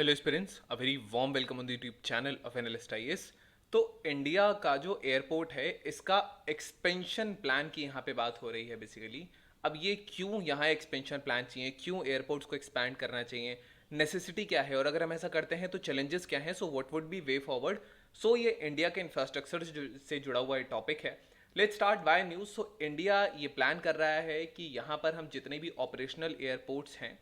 Hello aspirants, a very warm welcome on the YouTube channel of analyst IAS. तो India का जो airport है इसका एक्सपेंशन प्लान की यहाँ पे बात हो रही है बेसिकली। अब ये क्यों यहाँ एक्सपेंशन प्लान चाहिए, क्यों एयरपोर्ट्स को एक्सपैंड करना चाहिए, नेसेसिटी क्या है और अगर हम ऐसा करते हैं तो चैलेंजेस क्या हैं, so what would be way forward. सो ये इंडिया के इंफ्रास्ट्रक्चर से जुड़ा हुआ टॉपिक है। Let's start by news. So India ये प्लान कर रहा है कि यहाँ पर हम जितने भी ऑपरेशनल एयरपोर्ट्स हैं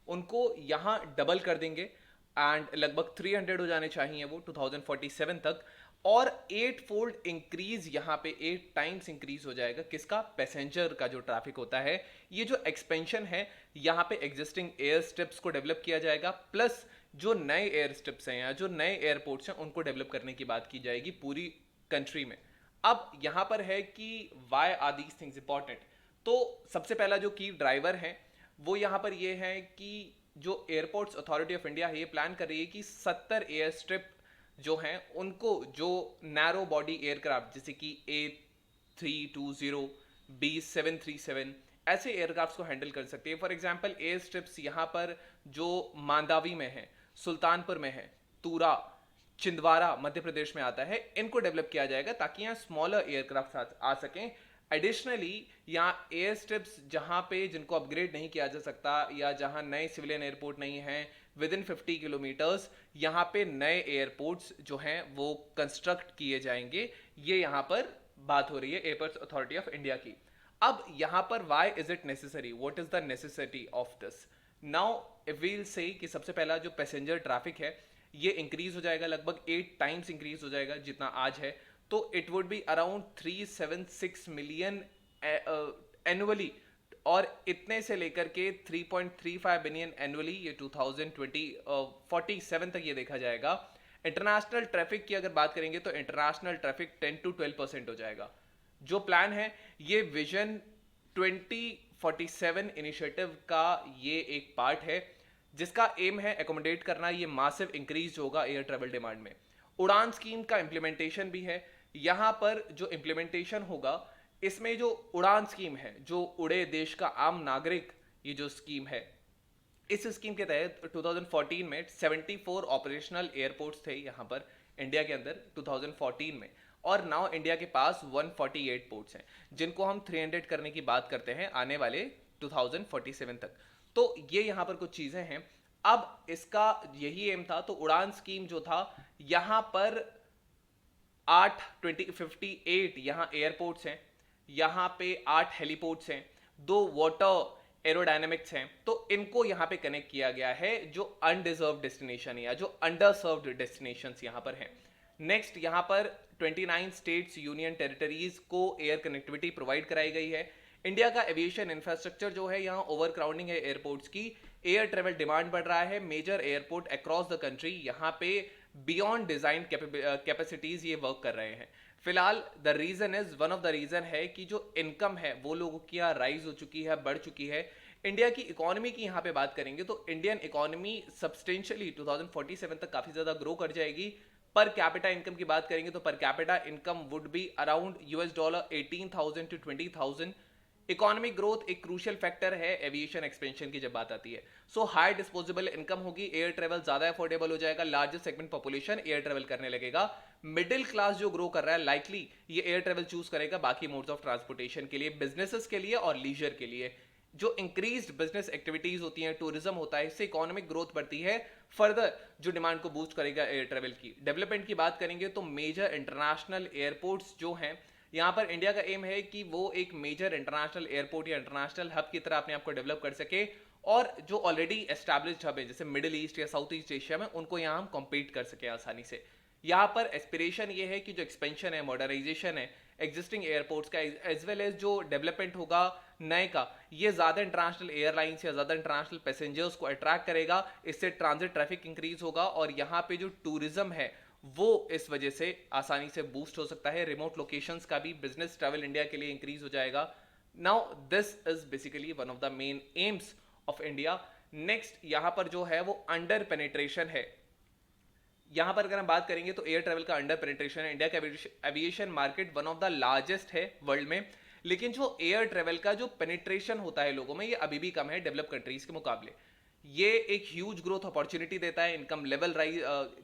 उनको यहाँ डबल कर देंगे एंड लगभग 300 हो जाने चाहिए वो 2047 तक। और 8 फोल्ड इंक्रीज यहाँ पे 8 टाइम्स इंक्रीज हो जाएगा किसका, पैसेंजर का जो ट्रैफिक होता है। ये जो एक्सपेंशन है यहाँ पे एग्जिस्टिंग एयर स्ट्रिप्स को डेवलप किया जाएगा, प्लस जो नए एयर स्ट्रिप्स हैं या जो नए एयरपोर्ट्स हैं उनको डेवलप करने की बात की जाएगी पूरी कंट्री में। अब यहाँ पर है कि why are these things important. तो सबसे पहला जो की ड्राइवर है वो यहाँ पर ये है कि जो एयरपोर्ट्स अथॉरिटी ऑफ इंडिया है ये प्लान कर रही है कि 70 एयर स्ट्रिप जो हैं उनको, जो नैरो बॉडी एयरक्राफ्ट जैसे कि A320, B737 ऐसे एयरक्राफ्ट को हैंडल कर सकते हैं। फॉर एग्जांपल एयर स्ट्रिप्स यहाँ पर जो मांदावी में है, सुल्तानपुर में है, तूरा, छिंदवाड़ा मध्य प्रदेश में आता है, इनको डेवलप किया जाएगा ताकि यहाँ स्मॉलर एयरक्राफ्ट आ सकें। एडिशनली यहाँ एयर स्ट्रिप्स जहाँ पे जिनको अपग्रेड नहीं किया जा सकता या जहाँ नए सिविलियन एयरपोर्ट नहीं हैं विद इन 50 किलोमीटर्स, यहाँ पे नए एयरपोर्ट्स जो हैं वो कंस्ट्रक्ट किए जाएंगे। ये यहाँ पर बात हो रही है एयरपोर्ट्स अथॉरिटी ऑफ इंडिया की। अब यहाँ पर why is it necessary, what is the necessity of this. Now if we'll say कि सबसे पहला जो पैसेंजर ट्रैफिक है ये इंक्रीज हो जाएगा, लगभग 8 टाइम्स इंक्रीज हो जाएगा जितना आज है। तो it would be around 376 million annually, और इतने से लेकर के 3.35 बिलियन एनुअली ये 2047 तक ये देखा जाएगा। इंटरनेशनल ट्रैफिक की अगर बात करेंगे तो इंटरनेशनल ट्रैफिक 10 to 12% हो जाएगा। जो प्लान है ये विजन 2047 इनिशिएटिव का ये एक पार्ट है जिसका एम है एकोमोडेट करना ये मासिव इंक्रीज होगा एयर ट्रेवल डिमांड में। उड़ान स्कीम का इंप्लीमेंटेशन भी है। यहां पर जो इंप्लीमेंटेशन होगा इसमें जो उड़ान स्कीम है, जो उड़े देश का आम नागरिक, ये जो स्कीम है, इस स्कीम के तहत 2014 में 74 ऑपरेशनल एयरपोर्ट्स थे यहां पर इंडिया के अंदर 2014 में, और नाउ इंडिया के पास 148 पोर्ट्स हैं जिनको हम 300 करने की बात करते हैं आने वाले 2047 तक। तो ये यहां पर कुछ चीजें हैं। अब इसका यही एम था, तो उड़ान स्कीम जो था यहां पर 58 यहाँ एयरपोर्ट्स हैं, यहाँ पे 8 हेलीपोर्ट्स हैं, 2 वाटर एरोडायनेमिक्स हैं। तो इनको यहाँ पे कनेक्ट किया गया है जो अनडिजर्व डेस्टिनेशन या जो अंडर सर्व्ड डेस्टिनेशन यहाँ पर हैं। नेक्स्ट यहाँ पर 29 स्टेट्स यूनियन टेरिटरीज को एयर कनेक्टिविटी प्रोवाइड कराई गई है। इंडिया का एविएशन इंफ्रास्ट्रक्चर जो है, यहाँ ओवर क्राउडिंग है एयरपोर्ट्स की, एयर ट्रेवल डिमांड बढ़ रहा है, major airport across the country यहाँ पे बियॉन्ड डिजाइन कैपेसिटीज ये वर्क कर रहे हैं। फिलहाल the reason is, one of the reason है कि जो इनकम है वो लोगों की यहाँ राइज हो चुकी है, बढ़ चुकी है। इंडिया की इकोनॉमी की यहाँ पे बात करेंगे तो इंडियन इकोनॉमी सब्सटेंशियली 2047 तक काफी ज्यादा ग्रो कर जाएगी। पर कैपिटा इनकम की बात करेंगे तो per capita income would be around $18,000 to 20,000। Economic growth एक क्रूशियल फैक्टर है एविएशन एक्सपेंशन की जब बात आती है। सो हाई डिस्पोजेबल इनकम होगी, एयर ट्रेवल ज्यादा अफोर्डेबल हो जाएगा, largest segment population air travel करने लगेगा। मिडिल क्लास जो ग्रो कर रहा है लाइकली ये एयर ट्रेवल चूज करेगा बाकी मोड्स ऑफ ट्रांसपोर्टेशन के लिए, बिजनेसेस के लिए और लीजर के लिए। जो इंक्रीज्ड बिजनेस एक्टिविटीज होती हैं, टूरिज्म होता है, इससे इकोनॉमिक ग्रोथ बढ़ती है, फर्दर जो डिमांड को बूस्ट करेगा एयर ट्रेवल की। डेवलपमेंट की बात करेंगे तो मेजर इंटरनेशनल एयरपोर्ट्स जो हैं, यहाँ पर इंडिया का एम है कि वो एक मेजर इंटरनेशनल एयरपोर्ट या इंटरनेशनल हब की तरह अपने आप को डेवलप कर सके, और जो ऑलरेडी एस्टैब्लिश्ड हब है जैसे मिडिल ईस्ट या साउथ ईस्ट एशिया में, उनको यहाँ हम कॉम्पीट कर सके आसानी से। यहाँ पर एस्पिरेशन ये है कि जो एक्सपेंशन है, मॉडर्नाइजेशन है एग्जिस्टिंग एयरपोर्ट्स का, एज वेल एज जो डेवलपमेंट होगा नए का, ये ज्यादा इंटरनेशनल एयरलाइंस या ज्यादा इंटरनेशनल पैसेंजर्स को अट्रैक्ट करेगा, इससे ट्रांजिट ट्रैफिक इंक्रीज होगा और यहाँ पे जो टूरिज्म है वो इस वजह से आसानी से बूस्ट हो सकता है। रिमोट लोकेशंस का भी बिजनेस ट्रैवल इंडिया के लिए इंक्रीज हो जाएगा। Now this is basically one of the main aims of India. Next यहाँ पर जो है वो अंडर पेनिट्रेशन है। यहां पर अगर हम बात करेंगे तो एयर ट्रेवल का अंडर पेनिट्रेशन है। इंडिया का aviation market one of the largest है वर्ल्ड में, लेकिन जो एयर ट्रेवल का जो पेनिट्रेशन होता है लोगों में, ये अभी भी कम है डेवलप कंट्रीज के मुकाबले। ये एक ह्यूज ग्रोथ अपॉर्चुनिटी देता है, इनकम लेवल राइज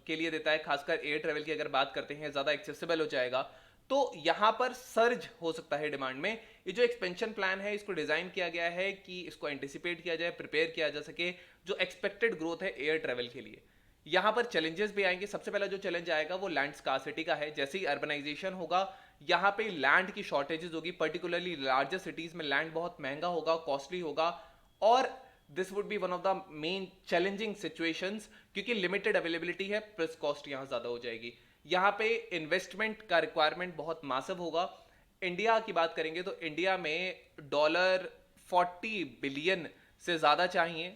के लिए देता है, खासकर एयर ट्रेवल की अगर बात करते हैं ज़्यादा एक्सेसिबल हो जाएगा, तो यहाँ पर सर्ज हो सकता है डिमांड में। ये जो एक्सपेंशन प्लान है इसको डिज़ाइन किया गया है कि इसको एंटिसिपेट किया जाए, प्रिपेयर किया जा सके जो एक्सपेक्टेड ग्रोथ है एयर ट्रेवल के लिए। यहाँ पर चैलेंजेस भी आएंगे। सबसे पहला जो चैलेंज आएगा वो लैंड स्कार्सिटी का है। जैसे ही अर्बनाइजेशन होगा यहाँ पे लैंड की शॉर्टेजेस होगी, पर्टिकुलरली लार्जर सिटीज में लैंड बहुत महंगा होगा, कॉस्टली होगा, और this would be one of the main challenging situations, क्योंकि लिमिटेड अवेलेबिलिटी है प्लस कॉस्ट यहाँ ज़्यादा हो जाएगी। यहाँ पे इन्वेस्टमेंट का रिक्वायरमेंट बहुत मासिव होगा। इंडिया की बात करेंगे तो इंडिया में $40 बिलियन से ज़्यादा चाहिए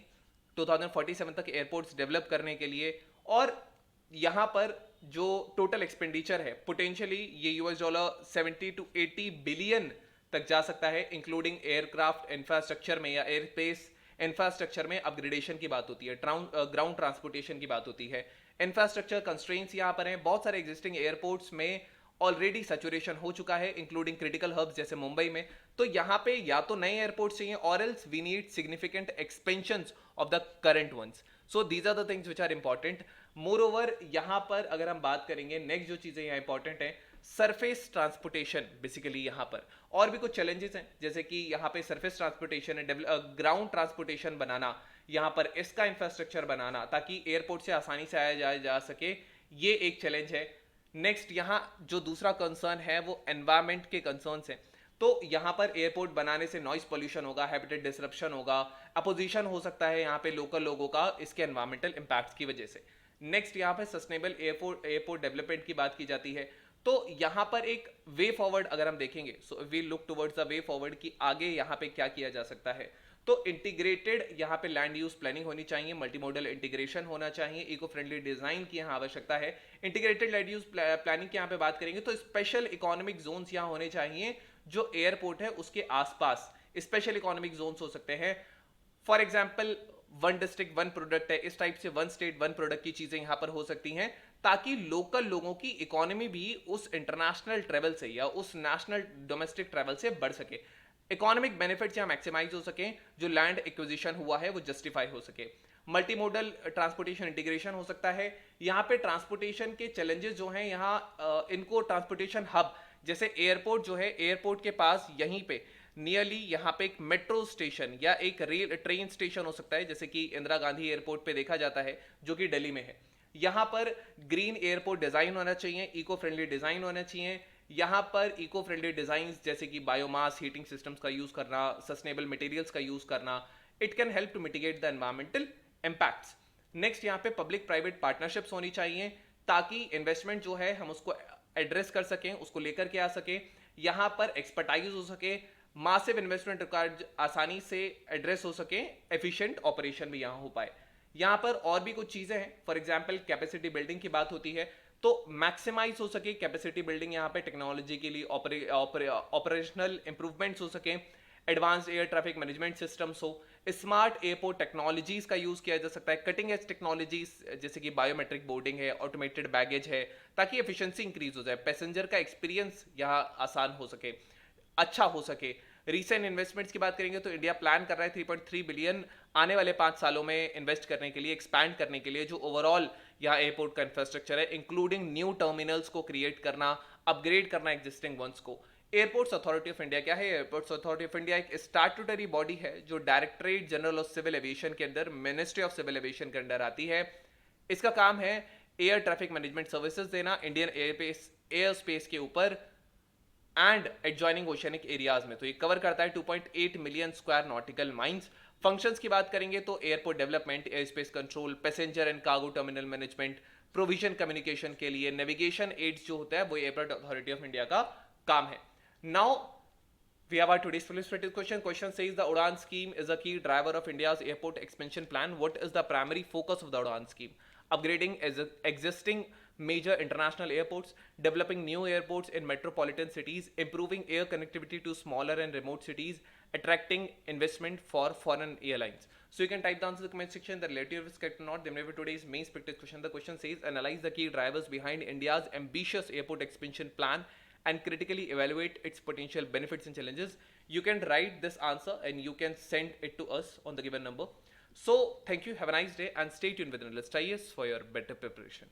2047 तक एयरपोर्ट्स डेवलप करने के लिए। और यहाँ पर जो टोटल एक्सपेंडिचर है पोटेंशियली ये $70 to 80 बिलियन तक जा सकता है, इंक्लूडिंग एयरक्राफ्ट इंफ्रास्ट्रक्चर में या एयर स्पेस इंफ्रास्ट्रक्चर में अपग्रेडेशन की बात होती है, ग्राउंड ट्रांसपोर्टेशन की बात होती है। इंफ्रास्ट्रक्चर कंस्ट्रेंट्स यहाँ पर हैं। बहुत सारे एग्जिस्टिंग एयरपोर्ट्स में ऑलरेडी सैचुरेशन हो चुका है, इंक्लूडिंग क्रिटिकल हब्स जैसे मुंबई में। तो यहाँ पे या तो नए एयरपोर्ट चाहिए और else we need significant expansions of the current ones. So these are the things which are important. Moreover यहाँ पर अगर हम बात करेंगे नेक्स्ट जो चीजें यहाँ इंपॉर्टेंट है, सरफेस ट्रांसपोर्टेशन। बेसिकली यहाँ पर और भी कुछ चैलेंजेस हैं, जैसे कि यहाँ पे सरफेस ट्रांसपोर्टेशन है, ग्राउंड ट्रांसपोर्टेशन बनाना, यहाँ पर इसका इंफ्रास्ट्रक्चर बनाना ताकि एयरपोर्ट से आसानी से आया जाया जा सके, ये एक चैलेंज है। नेक्स्ट यहाँ जो दूसरा कंसर्न है वो एनवायरमेंट के कंसर्न्स हैं। तो यहाँ पर एयरपोर्ट बनाने से नॉइस पोल्यूशन होगा, हैबिटेट डिसरप्शन होगा, अपोजिशन हो सकता है यहाँ पे लोकल लोगों का इसके एनवायरमेंटल इंपैक्ट्स की वजह से। नेक्स्ट यहाँ पे सस्टेनेबल एयरपोर्ट डेवलपमेंट की बात की जाती है। तो यहाँ पर एक वे फॉरवर्ड अगर हम देखेंगे, so we look towards the way forward कि आगे यहाँ पे क्या किया जा सकता है। तो इंटीग्रेटेड यहाँ पे लैंड यूज प्लानिंग होनी चाहिए, मल्टीमोडल इंटीग्रेशन होना चाहिए, इको फ्रेंडली डिजाइन की यहाँ आवश्यकता है। इंटीग्रेटेड लैंड यूज प्लानिंग की यहाँ पे बात करेंगे तो स्पेशल इकोनॉमिक जोन्स यहाँ होने चाहिए जो एयरपोर्ट है उसके आसपास स्पेशल इकोनॉमिक जोन्स हो सकते हैं। For example one district one product है, इस टाइप से वन स्टेट वन प्रोडक्ट की चीजें यहां पर हो सकती हैं, ताकि लोकल लोगों की इकोनॉमी भी उस इंटरनेशनल ट्रेवल से या उस नेशनल डोमेस्टिक ट्रेवल से बढ़ सके, इकोनॉमिक बेनिफिट्स यहाँ मैक्सिमाइज हो सके, जो लैंड एक्विजिशन हुआ है वो जस्टिफाई हो सके। मल्टीमोडल ट्रांसपोर्टेशन इंटीग्रेशन हो सकता है। यहाँ पे ट्रांसपोर्टेशन के चैलेंजेस जो हैं यहाँ इनको ट्रांसपोर्टेशन हब, जैसे एयरपोर्ट जो है, एयरपोर्ट के पास यहीं पे नियरली यहाँ पे एक मेट्रो स्टेशन या एक रेल ट्रेन स्टेशन हो सकता है, जैसे कि इंदिरा गांधी एयरपोर्ट पे देखा जाता है जो कि दिल्ली में है। यहाँ पर ग्रीन एयरपोर्ट डिजाइन होना चाहिए, इको फ्रेंडली डिजाइन होना चाहिए। यहाँ पर इको फ्रेंडली डिजाइन जैसे कि बायोमास हीटिंग सिस्टम्स का यूज करना, सस्टेनेबल मटेरियल्स का यूज करना, it can help to mitigate the environmental impacts. Next यहाँ पे पब्लिक प्राइवेट पार्टनरशिप्स होनी चाहिए ताकि इन्वेस्टमेंट जो है हम उसको एड्रेस कर सकें, उसको लेकर के आ सके, यहाँ पर एक्सपर्टाइज हो सके, मासिव इन्वेस्टमेंट रिक्वायर्ड आसानी से एड्रेस हो सके, एफिशिएंट ऑपरेशन भी यहाँ हो पाए। यहाँ पर और भी कुछ चीजें हैं, फॉर एग्जांपल कैपेसिटी बिल्डिंग की बात होती है तो मैक्सिमाइज हो सके कैपेसिटी बिल्डिंग, यहाँ पे टेक्नोलॉजी के लिए ऑपरेशनल इंप्रूवमेंट्स हो सके, advance air traffic management systems हो, स्मार्ट एयरपोर्ट टेक्नोलॉजीज का यूज किया जा सकता है, कटिंग एज टेक्नोलॉजीज जैसे कि बायोमेट्रिक बोर्डिंग है, ऑटोमेटेड बैगेज है, ताकि एफिशिएंसी इंक्रीज हो जाए, पैसेंजर का एक्सपीरियंस यहाँ आसान हो सके, अच्छा हो सके। रीसेंट इन्वेस्टमेंट्स की बात करेंगे तो इंडिया प्लान कर रहा है 3.3 बिलियन आने वाले 5 सालों में इन्वेस्ट करने के लिए, एक्सपैंड करने के लिए, जो ओवरऑल यहाँ एयरपोर्ट का इंफ्रास्ट्रक्चर है, इंक्लूडिंग न्यू टर्मिनल्स को क्रिएट करना, अपग्रेड करना एग्जिस्टिंग वंस को। एयरपोर्ट्स अथॉरिटी ऑफ इंडिया क्या है? एयरपोर्ट्स अथॉरिटी ऑफ इंडिया एक स्टैट्यूटरी बॉडी है जो Directorate General of Civil Aviation के अंदर, मिनिस्ट्री ऑफ सिविल एविएशन के अंदर आती है। इसका काम है एयर ट्रैफिक मैनेजमेंट सर्विसेज देना इंडियन एयर स्पेस के ऊपर एंड एडजॉइनिंग ओशियनिक एरियाज में। तो ये कवर करता है 2.8 million square nautical miles. Functions की बात करेंगे तो airport development, air space control, passenger and cargo terminal management, provision communication के लिए, नेविगेशन एड्स जो होता है वो एयरपोर्ट अथॉरिटी ऑफ इंडिया का काम है। Now we have our today's illustrated question. Question says the Udan scheme is a key driver of India's airport expansion plan. What is the primary focus of the Udan scheme? Upgrading existing major international airports, developing new airports in metropolitan cities, improving air connectivity to smaller and remote cities, attracting investment for foreign airlines. So you can type the answer in the comment section. The relative is correct or not. Then we have today's main spectator question. The question says analyze the key drivers behind India's ambitious airport expansion plan and critically evaluate its potential benefits and challenges. You can write this answer and you can send it to us on the given number. So thank you, have a nice day, and stay tuned with Analyst IAS for your better preparation.